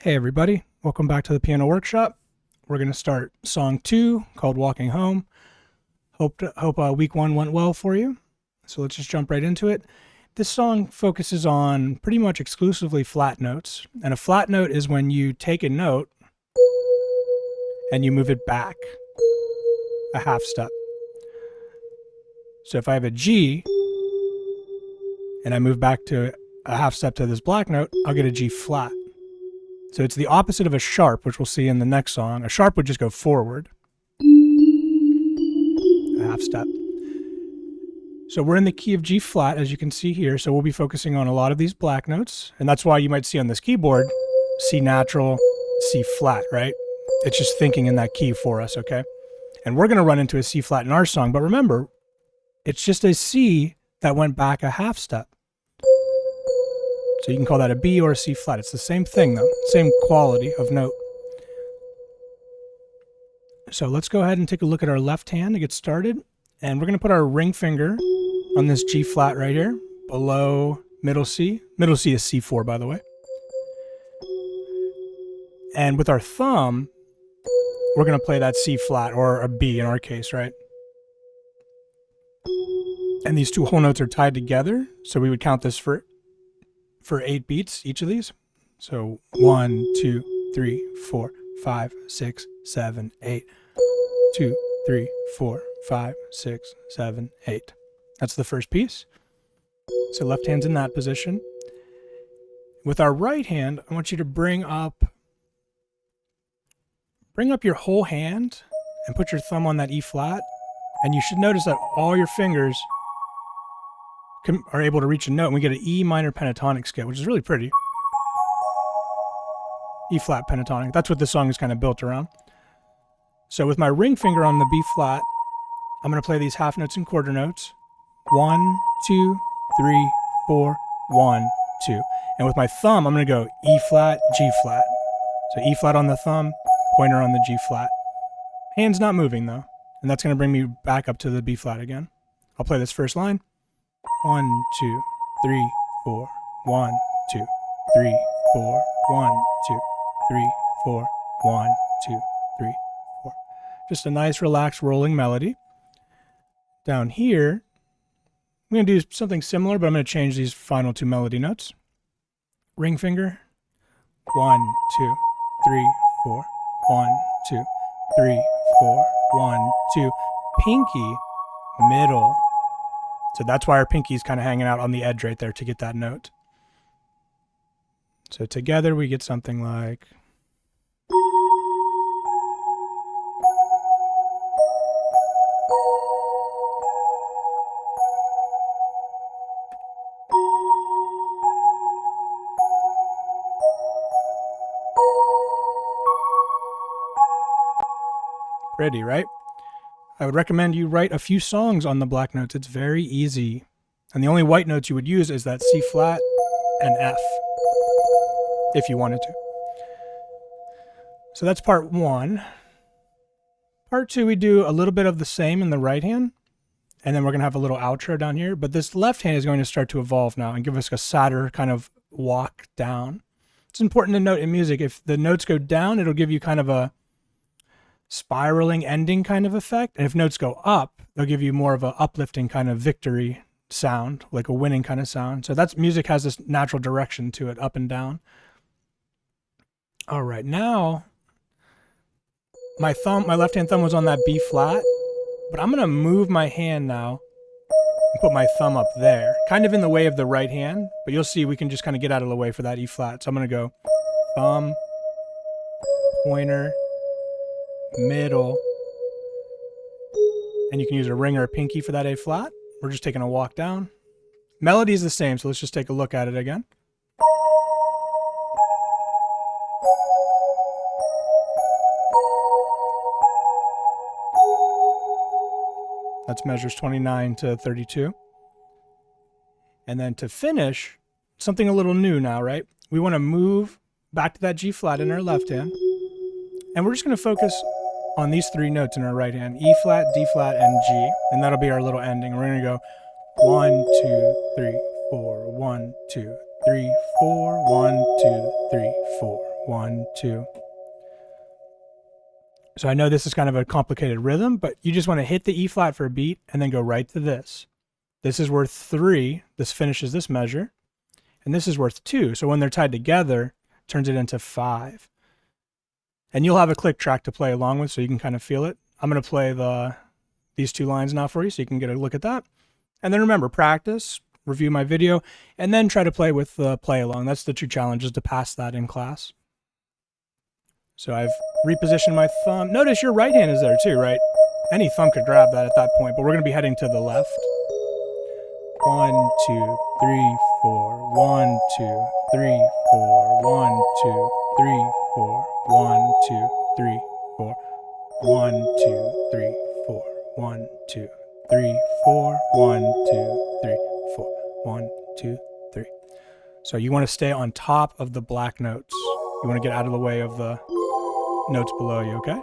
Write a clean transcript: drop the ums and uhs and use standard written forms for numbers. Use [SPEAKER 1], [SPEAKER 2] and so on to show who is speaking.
[SPEAKER 1] Hey everybody, welcome back to the piano workshop. We're going to start song 2 called Walking Home. Hope week 1 went well for you. So let's just jump right into it. This song focuses on pretty much exclusively flat notes. And a flat note is when you take a note and you move it back a half step. So if I have a G and I move back to a half step to this black note, I'll get a G flat. So it's the opposite of a sharp, which we'll see in the next song. A sharp would just go forward, a half step. So we're in the key of G flat, as you can see here. So we'll be focusing on a lot of these black notes. And that's why you might see on this keyboard, C natural, C flat, right? It's just thinking in that key for us, okay? And we're going to run into a C flat in our song. But remember, it's just a C that went back a half step. So you can call that a B or a C flat. It's the same thing though, same quality of note. So let's go ahead and take a look at our left hand to get started. And we're going to put our ring finger on this G flat right here, below middle C. Middle C is C4, by the way. And with our thumb, we're going to play that C flat, or a B in our case, right? And these two whole notes are tied together, so we would count this for 8 beats, each of these. So 1, 2, 3, 4, 5, 6, 7, 8. 2, 3, 4, 5, 6, 7, 8. That's the first piece. So left hand's in that position. With our right hand, I want you to bring up your whole hand and put your thumb on that E flat. And you should notice that all your fingers are able to reach a note, and we get an E minor pentatonic scale, which is really pretty. E flat pentatonic. That's what this song is kind of built around. So with my ring finger on the B flat, I'm going to play these half notes and quarter notes. 1, 2, 3, 4, 1, 2. And with my thumb, I'm going to go E flat, G flat. So E flat on the thumb, pointer on the G flat. Hand's not moving though. And that's going to bring me back up to the B flat again. I'll play this first line. 1, 2, 3, 4, 1, 2, 3, 4, 1, 2, 3, 4, 1, 2, 3, 4. Just a nice, relaxed, rolling melody. Down here, I'm going to do something similar, but I'm going to change these final 2 melody notes. Ring finger. 1, 2, 3, 4, 1, 2, 3, 4, 1, 2. Pinky, middle. So that's why our pinky's kind of hanging out on the edge right there to get that note. So together we get something like... Pretty, right? I would recommend you write a few songs on the black notes. It's very easy. And the only white notes you would use is that C flat and F, if you wanted to. So that's part 1. Part 2, we do a little bit of the same in the right hand. And then we're going to have a little outro down here. But this left hand is going to start to evolve now and give us a sadder kind of walk down. It's important to note in music, if the notes go down, it'll give you kind of a spiraling ending kind of effect. And if notes go up, they'll give you more of a uplifting kind of victory sound, like a winning kind of sound. So that's music has this natural direction to it, up and down. All right, now my left hand thumb was on that B flat, but I'm gonna move my hand now and put my thumb up there, kind of in the way of the right hand, but you'll see we can just kind of get out of the way for that E flat. So I'm gonna go thumb, pointer, middle, and you can use a ring or a pinky for that A flat. We're just taking a walk down. Melody is the same, so let's just take a look at it again. That's measures 29 to 32. And then to finish, something a little new now, right? We want to move back to that G flat in our left hand, and we're just going to focus on these 3 notes in our right hand, E flat, D flat, and G, and that'll be our little ending. We're going to go 1, 2, 3, 4, 1, 2, 3, 4, 1, 2, 3, 4, 1, 2. So I know this is kind of a complicated rhythm, but you just want to hit the E flat for a beat and then go right to this. This is worth 3. This finishes this measure. And this is worth 2. So when they're tied together, it turns it into 5. And you'll have a click track to play along with so you can kind of feel it. I'm going to play these 2 lines now for you so you can get a look at that. And then remember, practice, review my video, and then try to play with the play along. That's the 2 challenges to pass that in class. So I've repositioned my thumb. Notice your right hand is there too, right? Any thumb could grab that at that point, but we're going to be heading to the left. 1, 2, 3, 4. 1, 2, 3, 4. 1, 2, 3, 4. 1, 2, 3, 4. 1, 2, 3, 4. 1, 2, 3, 4. 1, 2, 3, 4. 1, 2, 3. So you want to stay on top of the black notes. You want to get out of the way of the notes below you, okay?